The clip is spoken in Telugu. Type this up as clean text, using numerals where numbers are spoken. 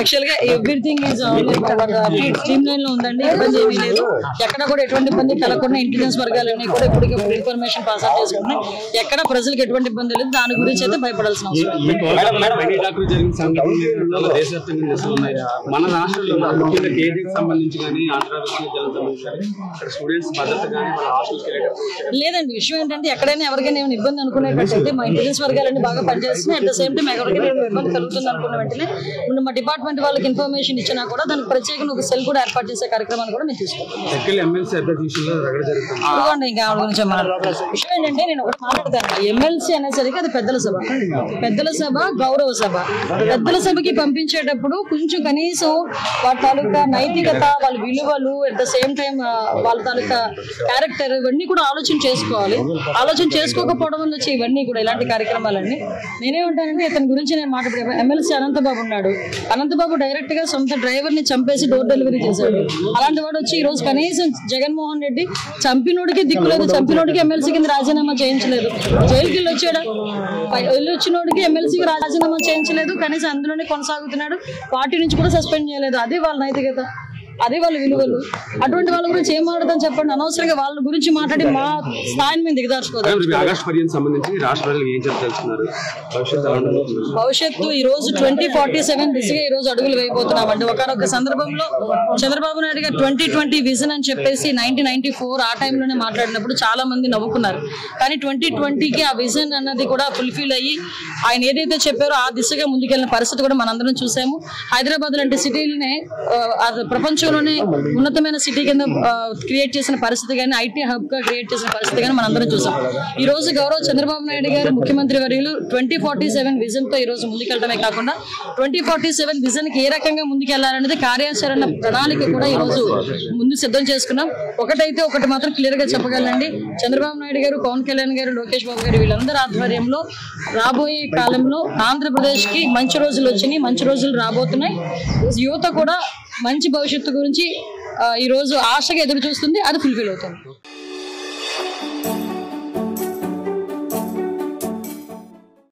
యాక్చువల్ గా ఎవ్రీథింగ్ ఈజ్ స్ట్రీమ్ లైన్ లో ఉందండి. ఇబ్బంది ఏమీ లేదు. ఎక్కడ కూడా ఎటువంటి ఇబ్బంది కలగకుండా ఇంటెలిజెన్స్ వర్గాలన్నీ కూడా ఇప్పటికప్పుడు ఇన్ఫర్మేషన్ పాస్ ఆన్ చేసుకుంటున్నాయి. ఎక్కడ ప్రజలకు ఎటువంటి ఇబ్బంది లేదు. దాని గురించి అయితే భయపడాల్సిన అవసరం మన రాష్ట్రంలో ముఖ్యంగా కేజీకి సంబంధించి కానీ లేదండి. విషయం ఏంటంటే ఎక్కడైనా ఎవరికైనా ఏమైనా ఇబ్బంది అనుకునేటట్టయితే మా ఇంటెలిజెన్స్ వర్గాలన్నీ బాగా పనిచేస్తున్నాయి. అట్ ద సేమ్ టైం ఎవరికైనా ఇబ్బంది కలుగుతుంది అనుకున్న వెంటనే మా డిపార్ట్మెంట్ వాళ్ళకి ఇన్ఫర్మేషన్ ఇచ్చినా కూడా దానికి ప్రత్యేకంగా ఒక సెల్ కూడా ఏర్పాటు చేసే కార్యక్రమాన్ని కూడా మేము తీసుకుంటాం. ఇంకా గురించి విషయం ఏంటంటే నేను ఒకటి మాట్లాడతాను. ఎమ్మెల్సీ అనేసరికి అది పెద్దల సభ, పెద్దల సభ, గౌరవ సభ. పెద్దల సభకి పంపించేటప్పుడు కొంచెం కనీసం వాళ్ళ తాలూకా నైతికత, వాళ్ళ విలువలు, అట్ ద సేమ్ టైం వాళ్ళ తాలూకా క్యారెక్టర్ ఇవన్నీ కూడా ఆలోచన చేసుకోవాలి. ఆలోచన చేసుకోకపోవడం వల్ల వచ్చి ఇవన్నీ కూడా ఇలాంటి కార్యక్రమాలన్నీ నేనేమంటానంటే ఇతని గురించి నేను మాట్లాడే ఎమ్మెల్సీ అనంతబాబు ఉన్నాడు. అనంతబాబు డైరెక్ట్ గా సొంత డ్రైవర్ ని చంపేసి డోర్ డెలివరీ చేశాడు. అలాంటి వాడు వచ్చి ఈ రోజు కనీసం జగన్మోహన్ రెడ్డి చంపినోడికి దిక్కులేదు, చంపినోడికి ఎమ్మెల్సీ కింద రాజీనామా చేయించలేదు. జైలుకి వచ్చాడా, వెళ్ళి వచ్చినోడికి ఎమ్మెల్సీకి రాజీనామా చేయించలేదు. కనీసం అందులోనే కొనసాగుతున్నాడు. పార్టీ నుంచి కూడా సస్పెండ్ చేయలేదు. అదే వాళ్ళ నైతికత, అదే వాళ్ళ విలువలు. అటువంటి వాళ్ళ గురించి ఏం మాట్లాడతాం చెప్పండి. అనవసరంగా వాళ్ళ గురించి మాట్లాడి మా స్థాయిని మేము దిగదార్చుకోవాలి. భవిష్యత్తు ఈ రోజు 2047 దిశగా ఈ రోజు అడుగులు వేయబోతున్నామండి. ఒకనొక సందర్భంలో చంద్రబాబు నాయుడు గారు 2020 విజన్ అని చెప్పేసి 1994 ఆ టైంలోనే మాట్లాడినప్పుడు చాలా మంది నవ్వుకున్నారు. కానీ 2020కి ఆ విజన్ అన్నది కూడా ఫుల్ఫిల్ అయ్యి ఆయన ఏదైతే చెప్పారో ఆ దిశగా ముందుకెళ్లిన పరిస్థితి కూడా మనందరం చూసాము. హైదరాబాద్ లాంటి సిటీలనే ప్రపంచంలోనే ఉన్నతమైన సిటీ కింద క్రియేట్ చేసిన పరిస్థితి కానీ, ఐటీ హబ్ గా క్రియేట్ చేసిన పరిస్థితి కానీ మనందరం చూసాం. ఈ రోజు గౌరవ చంద్రబాబు నాయుడు గారు ముఖ్యమంత్రి వర్యులు 2047 విజన్ తో ఈ రోజు ముందుకెళ్లడమే కాకుండా 2047 విజన్ కి ఏ రకంగా ముందుకెళ్లాలనేది కార్యాచరణ ప్రణాళిక కూడా ఈ రోజు ముందు సిద్ధం చేసుకున్నాం. ఒకటి మాత్రం క్లియర్ గా చెప్పగలండి. చంద్రబాబు నాయుడు గారు, పవన్ కళ్యాణ్ గారు, లోకేష్ బాబు గారు వీళ్ళందరూ ఆధ్వర్యంలో రాబోయే కాలంలో ఆంధ్రప్రదేశ్ కి మంచి రోజులు వచ్చినాయి, మంచి రోజులు రాబోతున్నాయి. యువత కూడా మంచి భవిష్యత్తు గురించి ఈ రోజు ఆశగా ఎదురు చూస్తుంది. అది ఫుల్ఫిల్ అవుతుంది.